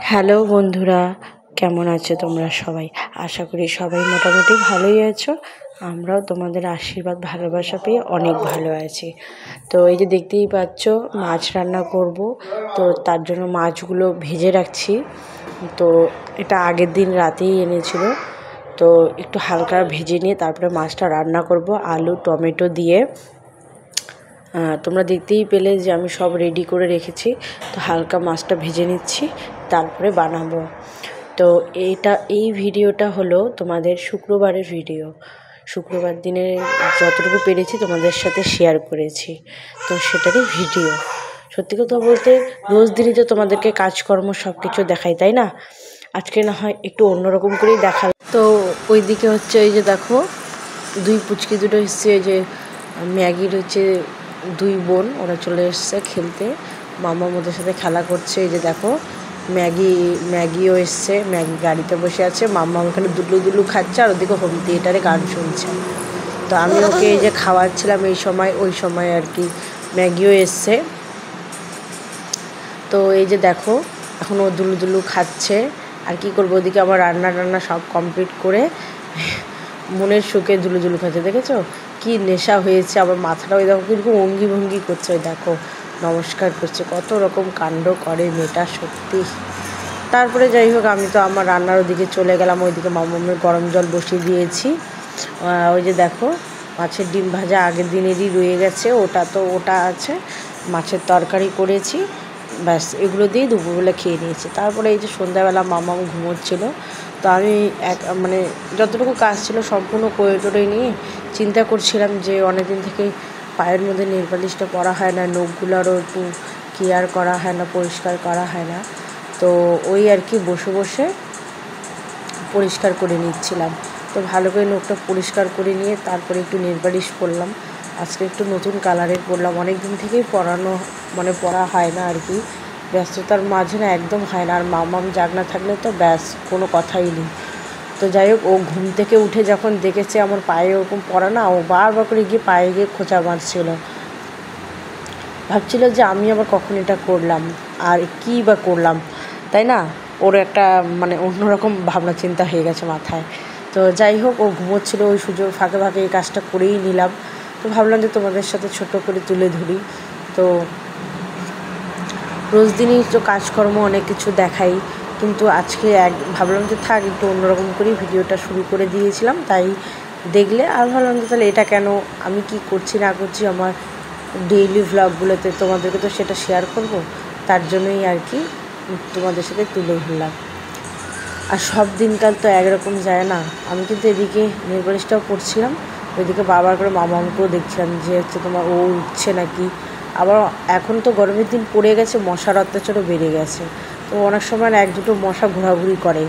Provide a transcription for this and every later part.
Hello বন্ধুরা, কেমন আছো তোমরা সবাই? আশা করি সবাই মোটামুটি ভালোই আছো। আমরাও তোমাদের আশীর্বাদ ভালোবাসা পেয়ে অনেক ভালো আছি। তো এই যে দেখতেই পাচ্ছ, মাছ রান্না করব। তো তার জন্য মাছগুলো ভেজে রাখছি। তো এটা আগের দিন রাতেই এনেছিল। তো একটু হালকা ভেজে নিয়ে তারপরে মাছটা রান্না করব আলু টমেটো দিয়ে। তোমরা দেখতেই পেলে যে আমি সব রেডি করে রেখেছি। তো হালকা মাছটা ভেজে নিচ্ছি, তারপরে বানাবো। তো এই ভিডিওটা হলো তোমাদের শুক্রবারের ভিডিও। শুক্রবার দিনে যতটুকু পেরেছি তোমাদের সাথে শেয়ার করেছি, তো সেটারই ভিডিও। সত্যি কথা বলতে রোজ দিনই তো তোমাদেরকে কাজকর্ম সব কিছু দেখাই, তাই না? আজকে না হয় একটু অন্যরকম করেই দেখাল। তো ওইদিকে হচ্ছে এই যে দেখো, পুচকি দুটো এসছে। এই যে ম্যাগির হচ্ছে দুই বোন, ওরা চলে এসছে খেলতে। মামা ওদের সাথে খেলা করছে। এই যে দেখো, ম্যাগিও এসছে, ম্যাগি গাড়িতে বসে আছে। মামা ওখানে দুলু খাচ্ছে, আর ওদিকে হোম থিয়েটারে গান শুনছে। তো আমি ওকে এই যে খাওয়াচ্ছিলাম ওই সময় আর কি ম্যাগিও এসছে। তো এই যে দেখো, এখন ও দুলু খাচ্ছে। আর কি করবো, ওদিকে আমার রান্না সব কমপ্লিট করে মনের সুখে দুলু খাচ্ছে। দেখেছো কি নেশা হয়েছে? আবার মাথাটা ওই দেখো কিন্তু অঙ্গি ভঙ্গি করছে। ওই দেখো নমস্কার করছে, কত রকম কাণ্ড করে মেয়েটা সত্যি। তারপরে যাই হোক, আমি তো আমার রান্নার ওদিকে চলে গেলাম। ওইদিকে মামামের গরম জল বসিয়ে দিয়েছি। ওই যে দেখো, মাছের ডিম ভাজা আগের দিনেরই রয়ে গেছে, ওটা আছে। মাছের তরকারি করেছি, ব্যাস এগুলো দিয়েই দুপুরবেলা খেয়ে নিয়েছি। তারপরে এই যে সন্ধ্যাবেলা মামাম ঘুমোচ্ছিল। তো আমি মানে যতটুকু কাজ ছিল সম্পূর্ণ করে টোরে নিয়ে চিন্তা করছিলাম যে অনেকদিন থেকে পায়ের মধ্যে নেল পালিশটা পরা হয় না, নখগুলোরও একটু কেয়ার করা হয় না, পরিষ্কার করা হয় না। তো ওই আর কি বসে পরিষ্কার করে নিচ্ছিলাম। তো ভালো করে নখটা পরিষ্কার করে নিয়ে তারপরে একটু নেল পালিশ করলাম। আজকে একটু নতুন কালারের পরলাম, অনেক দিন থেকেই পরা হয় না আর কি, ব্যস্ততার মাঝে না একদম হয় না। আর মামাম জাগনা থাকলে তো ব্যাস কোনো কথাই নেই। তো যাই হোক, ও ঘুম থেকে উঠে যখন দেখেছে আমার পায়ে ওরকম পরা না, ও বারবার করে গিয়ে পায়ে গিয়ে খোঁচা মারছিল। ভাবছিল যে আমি আবার কখন এটা করলাম, আর কী বা করলাম, তাই না? ওর একটা মানে অন্যরকম ভাবনা চিন্তা হয়ে গেছে মাথায়। তো যাই হোক, ও ঘুমোচ্ছিল, ওই সুযোগ ফাঁকে এই কাজটা করেই নিলাম। তো ভাবলাম যে তোমাদের সাথে ছোট করে তুলে ধরি। তো রোজ দিনই তো কাজকর্ম অনেক কিছু দেখাই, কিন্তু আজকে ভাবলাম যে থাক, একটু অন্যরকম করেই ভিডিওটা শুরু করে দিয়েছিলাম। তাই দেখলে আর ভাবলাম যে তাহলে এটা কেন, আমি কি করছি না করছি আমার ডেইলি ভ্লগগুলোতে তোমাদেরকে তো সেটা শেয়ার করব। তার জন্যই আর কি তোমাদের সাথে তুলে ধরলাম। আর সব দিনকাল তো একরকম যায় না। আমি কিন্তু এদিকে নেল পালিশটাও পরছিলাম, ওইদিকে বারবার করে মামাকেও দেখছিলাম যে হচ্ছে তোমার ও উঠছে নাকি। আবার এখন তো গরমের দিন পড়ে গেছে, মশার অত্যাচারও বেড়ে গেছে। তো অনেক সময় এক দুটো মশা ঘোরাঘুরি করে।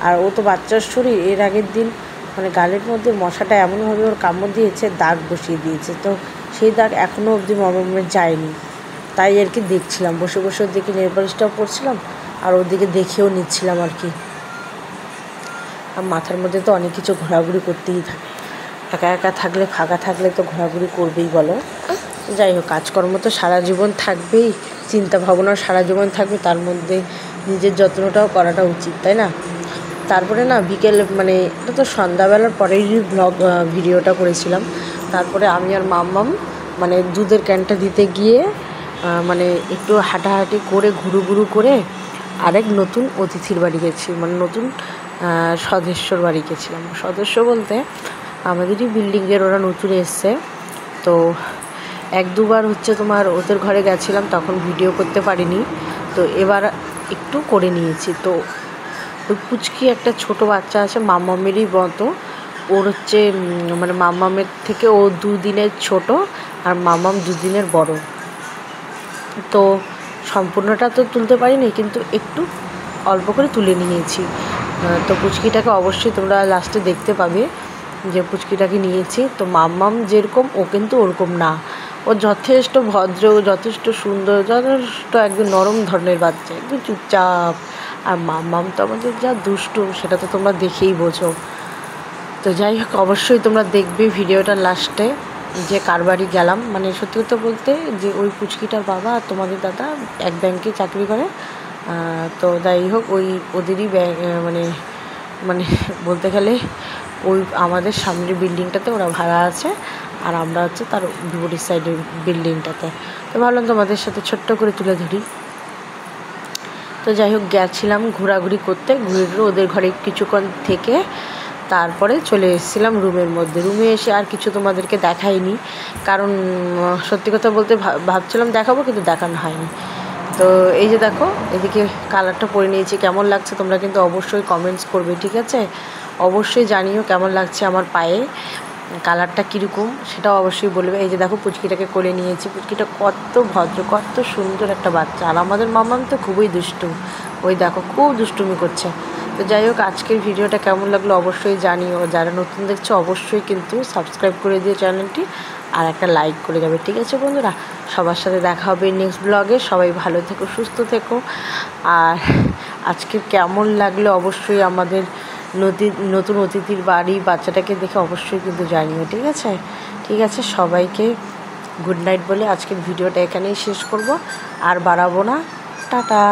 আর ও তো বাচ্চার শরীর, এর আগের দিন মানে গালের মধ্যে মশাটা এমনভাবে ওর কামড় দিয়েছে, দাগ বসিয়ে দিয়েছে। তো সেই দাগ এখনও অবধি মামামের যায়নি। তাই আর কি দেখছিলাম, বসে ওর দিকে নেল পালিশটাও পরছিলাম, আর ওদিকে দেখেও নিচ্ছিলাম আর কি। আর মাথার মধ্যে তো অনেক কিছু ঘোরাঘুরি করতেই থাকে। একা থাকলে, ফাঁকা থাকলে তো ঘোরাঘুরি করবেই বলো। যাই হোক, কাজকর্ম তো সারা জীবন থাকবেই, চিন্তা ভাবনাও সারা জীবন থাকবে, তার মধ্যে নিজের যত্নটাও করাটা উচিত, তাই না? তারপরে না বিকেল মানে এটা তো সন্ধ্যাবেলার পরেই ভিডিওটা করেছিলাম। তারপরে আমি আর মাম্মাম মানে দুধের ক্যানটা দিতে গিয়ে মানে একটু হাঁটাহাঁটি করে ঘুরু করে আরেক নতুন অতিথির বাড়ি গেছি, মানে নতুন সদস্যর বাড়ি গেছিলাম। সদস্য বলতে আমাদেরই বিল্ডিংয়ের ওরা নতুন এসছে। তো এক দুবার হচ্ছে তোমার ওদের ঘরে গেছিলাম, তখন ভিডিও করতে পারিনি। তো এবার একটু করে নিয়েছি। তো ওই পুচকি একটা ছোট বাচ্চা আছে, মাম্মামেরই মতো। ওর হচ্ছে মানে মাম্মামের থেকে ও 2 দিনের ছোট, আর মাম্মাম 2 দিনের বড়। তো সম্পূর্ণটা তো তুলতে পারিনি, কিন্তু একটু অল্প করে তুলে নিয়েছি। তো পুচকিটাকে অবশ্যই তোমরা লাস্টে দেখতে পাবে যে পুচকিটাকে নিয়েছি। তো মাম্মাম যেরকম, ও কিন্তু ওরকম না। ও যথেষ্ট ভদ্র, যথেষ্ট সুন্দর, যথেষ্ট একদম নরম ধরনের বাচ্চা, একদম চুপচাপ। আর মাম্মাম তো আমাদের যা দুষ্টু, সেটা তো তোমরা দেখেই বোঝো। তো যাই হোক, অবশ্যই তোমরা দেখবে ভিডিওটার লাস্টে যে কার বাড়ি গেলাম। মানে সত্যি কথা বলতে যে ওই পুচকিটার বাবা আর তোমাদের দাদা এক ব্যাংকে চাকরি করে। তো যাই হোক ওই ওদেরই মানে মানে বলতে গেলে ওই আমাদের সামনের বিল্ডিংটাতে ওরা ভাড়া আছে, আর আমরা হচ্ছে তার বিপরীত সাইডের বিল্ডিংটাতে। তো ভাবলাম তোমাদের সাথে ছোট্ট করে তুলে ধরি। তো যাই হোক গেছিলাম ঘোরাঘুরি করতে, ঘুরে ওদের ঘরে কিছুক্ষণ থেকে তারপরে চলে এসেছিলাম রুমের মধ্যে। রুমে এসে আর কিছু তোমাদেরকে দেখাইনি, কারণ সত্যি কথা বলতে ভাবছিলাম দেখাবো, কিন্তু দেখানো হয়নি। তো এই যে দেখো এদিকে কালারটা পরে নিয়েছি, কেমন লাগছে তোমরা কিন্তু অবশ্যই কমেন্টস করবে, ঠিক আছে? অবশ্যই জানিও কেমন লাগছে আমার পায়ে, কালারটা কীরকম সেটাও অবশ্যই বলবে। এই যে দেখো পুচকিটাকে কোলে নিয়েছি, পুচকিটা কত ভদ্র, কত সুন্দর একটা বাচ্চা। আর আমাদের মামাম তো খুবই দুষ্টু, ওই দেখো খুব দুষ্টুমি করছে। তো যাই হোক আজকের ভিডিওটা কেমন লাগলো অবশ্যই জানিও। যারা নতুন দেখছো অবশ্যই কিন্তু সাবস্ক্রাইব করে দিও চ্যানেলটি, আর একটা লাইক করে যাবে, ঠিক আছে বন্ধুরা? সবার সাথে দেখা হবে নেক্সট ব্লগে। সবাই ভালো থেকো, সুস্থ থেকো। আর আজকের কেমন লাগলো অবশ্যই আমাদের নতুন অতিথির বাড়ি বাচ্চাটাকে দেখে অবশ্যই কিন্তু জানিও, ঠিক আছে? ঠিক আছে, সবাইকে গুড নাইট বলে আজকের ভিডিওটা এখানেই শেষ করব, আর বাড়াবো না। টাটা।